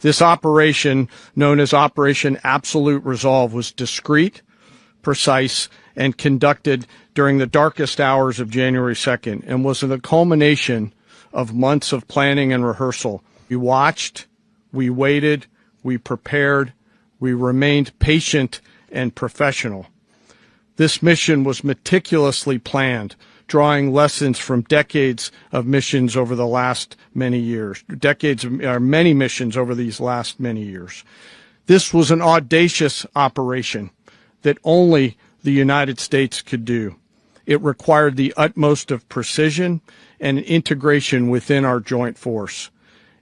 This operation, known as Operation Absolute Resolve, was discreet, precise, and conducted during the darkest hours of January 2nd and was the culmination of months of planning and rehearsal. We watched, we waited, we prepared, we remained patient and professional. This mission was meticulously planned, drawing lessons from decades of missions over the last many years, many missions over these last many years. This was an audacious operation that only the United States could do. It required the utmost of precision and integration within our joint force.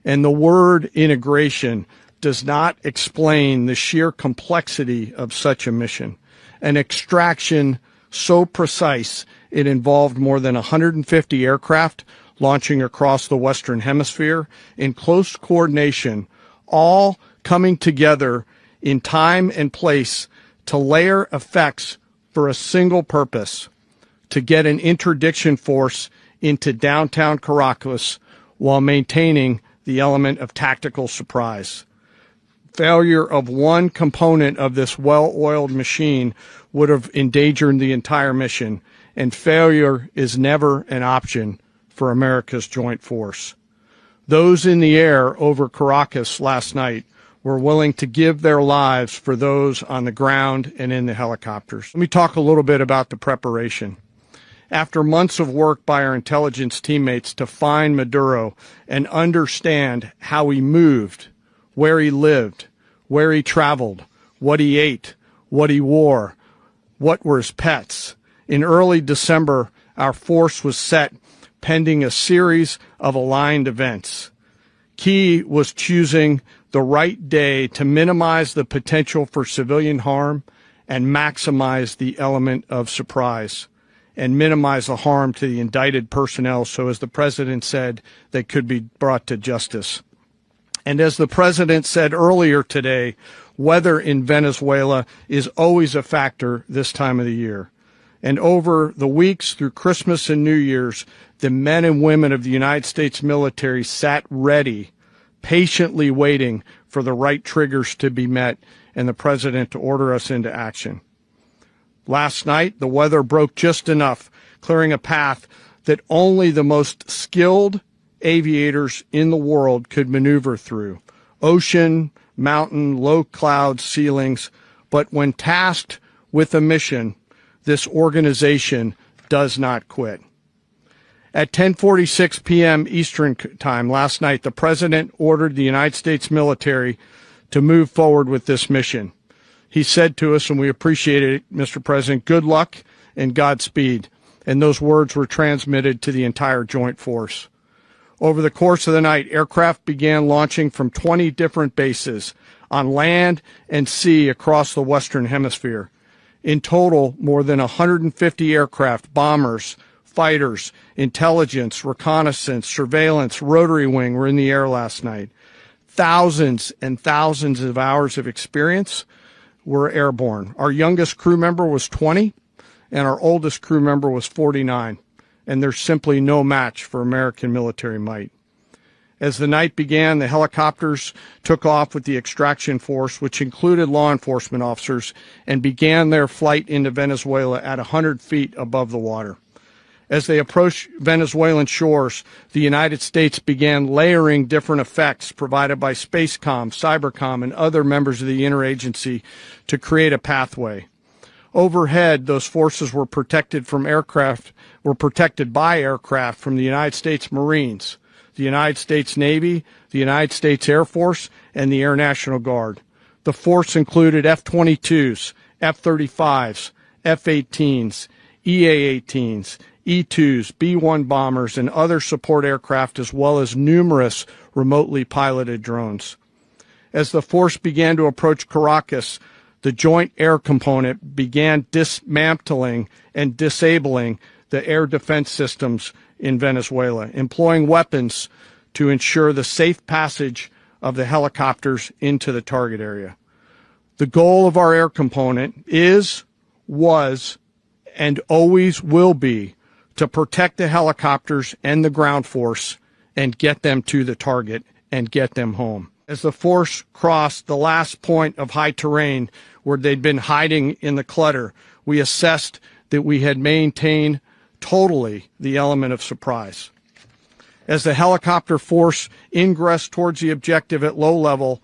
And the word integration does not explain the sheer complexity of such a mission. An extraction so precise it involved more than 150 aircraft launching across the Western Hemisphere in close coordination, all coming together in time and place to layer effects for a single purpose: to get an interdiction force into downtown Caracas while maintaining the element of tactical surprise. Failure of one component of this well-oiled machine would have endangered the entire mission, and failure is never an option for America's joint force. Those in the air over Caracas last night were willing to give their lives for those on the ground and in the helicopters. Let me talk a little bit about the preparation. After months of work by our intelligence teammates to find Maduro and understand how he moved, where he lived, where he traveled, what he ate, what he wore, what were his pets, in early December, our force was set pending a series of aligned events. Key was choosing the right day to minimize the potential for civilian harm and maximize the element of surprise and minimize the harm to the indicted personnel so, as the president said, they could be brought to justice. And as the president said earlier today, weather in Venezuela is always a factor this time of the year. And over the weeks through Christmas and New Year's, the men and women of the United States military sat ready, patiently waiting for the right triggers to be met and the president to order us into action. Last night, the weather broke just enough, clearing a path that only the most skilled aviators in the world could maneuver through. Ocean, mountain, low cloud ceilings. But when tasked with a mission, this organization does not quit. At 10:46 p.m. Eastern Time last night, the president ordered the United States military to move forward with this mission. He said to us, and we appreciate it, Mr. President, good luck and Godspeed. And those words were transmitted to the entire joint force. Over the course of the night, aircraft began launching from 20 different bases on land and sea across the Western Hemisphere. In total, more than 150 aircraft, bombers, fighters, intelligence, reconnaissance, surveillance, rotary wing were in the air last night. Thousands and thousands of hours of experience were airborne. Our youngest crew member was 20, and our oldest crew member was 49. And there's simply no match for American military might. As the night began, the helicopters took off with the extraction force, which included law enforcement officers, and began their flight into Venezuela at 100 feet above the water. As they approached Venezuelan shores, the United States began layering different effects provided by Spacecom, Cybercom, and other members of the interagency to create a pathway. Overhead, those forces were protected by aircraft from the United States Marines, the United States Navy, the United States Air Force, and the Air National Guard. The force included F-22s, F-35s, F-18s, EA-18s, E-2s, B-1 bombers, and other support aircraft, as well as numerous remotely piloted drones. As the force began to approach Caracas, the Joint Air Component began dismantling and disabling the air defense systems in Venezuela, employing weapons to ensure the safe passage of the helicopters into the target area. The goal of our air component is, was, and always will be to protect the helicopters and the ground force and get them to the target and get them home. As the force crossed the last point of high terrain where they'd been hiding in the clutter, we assessed that we had maintained totally the element of surprise. As the helicopter force ingressed towards the objective at low level,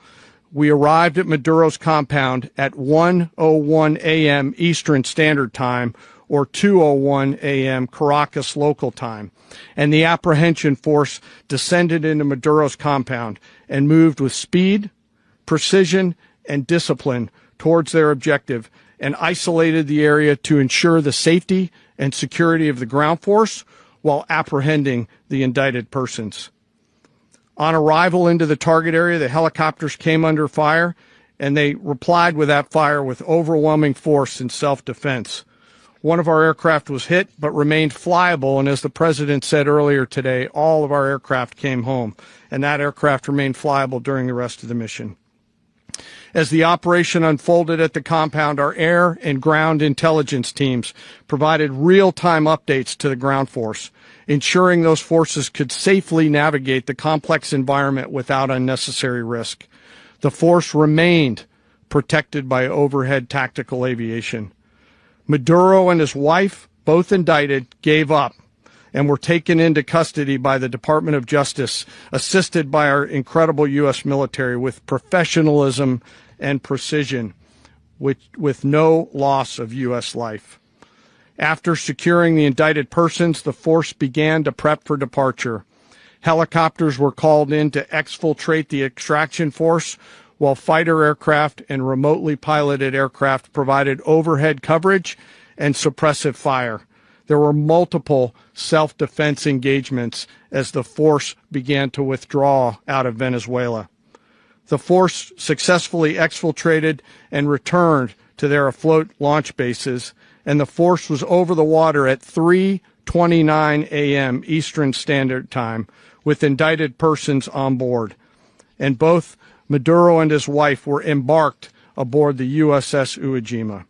we arrived at Maduro's compound at 1:01 a.m. Eastern Standard Time, or 2:01 a.m. Caracas local time, and the apprehension force descended into Maduro's compound and moved with speed, precision, and discipline towards their objective and isolated the area to ensure the safety and security of the ground force while apprehending the indicted persons. On arrival into the target area, the helicopters came under fire, and they replied with that fire with overwhelming force in self-defense. One of our aircraft was hit but remained flyable, and as the President said earlier today, all of our aircraft came home, and that aircraft remained flyable during the rest of the mission. As the operation unfolded at the compound, our air and ground intelligence teams provided real-time updates to the ground force, ensuring those forces could safely navigate the complex environment without unnecessary risk. The force remained protected by overhead tactical aviation. Maduro and his wife, both indicted, gave up and were taken into custody by the Department of Justice, assisted by our incredible U.S. military with professionalism and precision, with no loss of U.S. life. After securing the indicted persons, the force began to prep for departure. Helicopters were called in to exfiltrate the extraction force, while fighter aircraft and remotely piloted aircraft provided overhead coverage and suppressive fire. There were multiple self-defense engagements as the force began to withdraw out of Venezuela. The force successfully exfiltrated and returned to their afloat launch bases, and the force was over the water at 3:29 a.m. Eastern Standard Time with indicted persons on board, and both Maduro and his wife were embarked aboard the USS Uwajima.